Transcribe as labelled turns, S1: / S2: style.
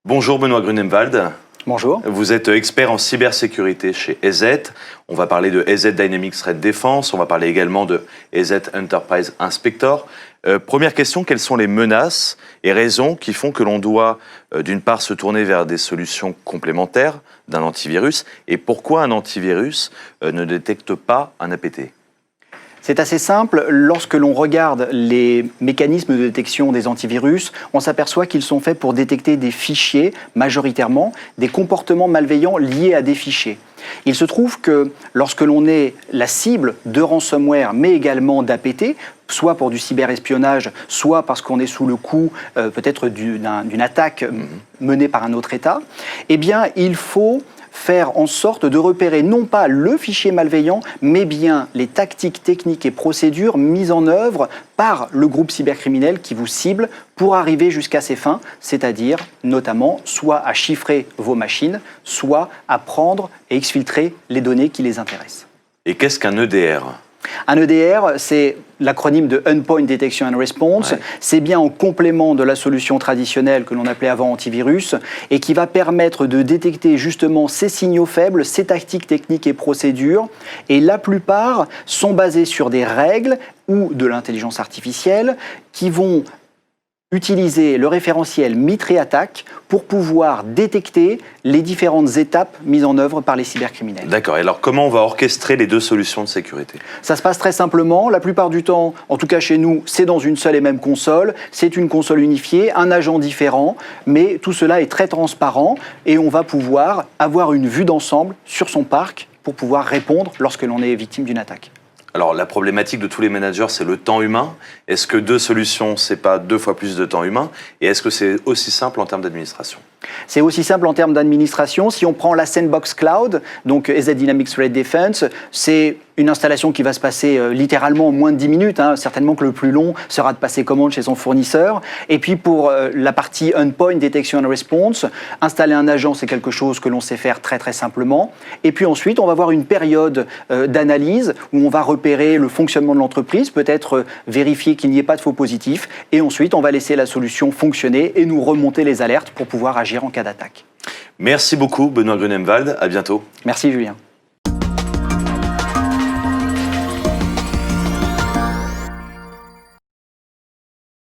S1: Bonjour Benoît Grunemwald.
S2: Bonjour.
S1: Vous êtes expert en cybersécurité chez EZ. On va parler de EZ Dynamics Threat Defense, on va parler également de EZ Enterprise Inspector. Première question, quelles sont les menaces et raisons qui font que l'on doit d'une part se tourner vers des solutions complémentaires d'un antivirus et pourquoi un antivirus ne détecte pas un APT ?
S2: C'est assez simple. Lorsque l'on regarde les mécanismes de détection des antivirus, on s'aperçoit qu'ils sont faits pour détecter des fichiers, majoritairement, des comportements malveillants liés à des fichiers. Il se trouve que lorsque l'on est la cible de ransomware, mais également d'APT, soit pour du cyberespionnage, soit parce qu'on est sous le coup peut-être d'une attaque menée par un autre État, eh bien, il faut faire en sorte de repérer non pas le fichier malveillant, mais bien les tactiques, techniques et procédures mises en œuvre par le groupe cybercriminel qui vous cible pour arriver jusqu'à ses fins, c'est-à-dire notamment soit à chiffrer vos machines, soit à prendre et exfiltrer les données qui les intéressent.
S1: Et qu'est-ce qu'un EDR ?
S2: Un EDR, c'est l'acronyme de Endpoint Detection and Response.
S1: Ouais.
S2: C'est bien en complément de la solution traditionnelle que l'on appelait avant antivirus et qui va permettre de détecter justement ces signaux faibles, ces tactiques, techniques et procédures. Et la plupart sont basées sur des règles ou de l'intelligence artificielle qui vont utiliser le référentiel Mitre-Attack pour pouvoir détecter les différentes étapes mises en œuvre par les cybercriminels.
S1: D'accord, et alors comment on va orchestrer les deux solutions de sécurité ?
S2: Ça se passe très simplement. La plupart du temps, en tout cas chez nous, c'est dans une seule et même console. C'est une console unifiée, un agent différent, mais tout cela est très transparent et on va pouvoir avoir une vue d'ensemble sur son parc pour pouvoir répondre lorsque l'on est victime d'une attaque.
S1: Alors, la problématique de tous les managers, c'est le temps humain. Est-ce que deux solutions, c'est pas 2 fois plus de temps humain ? Et est-ce que c'est aussi simple en termes d'administration ?
S2: C'est aussi simple en termes d'administration. Si on prend la Sandbox Cloud, donc EZ Dynamics Threat Defense, c'est une installation qui va se passer littéralement en moins de 10 minutes. Certainement que le plus long sera de passer commande chez son fournisseur. Et puis pour la partie Endpoint Detection and Response, installer un agent, c'est quelque chose que l'on sait faire très très simplement. Et puis ensuite, on va avoir une période d'analyse où on va repérer le fonctionnement de l'entreprise, peut-être vérifier qu'il n'y ait pas de faux positifs. Et ensuite, on va laisser la solution fonctionner et nous remonter les alertes pour pouvoir agir en cas d'attaque.
S1: Merci beaucoup Benoît Grunemwald, à bientôt.
S2: Merci Julien.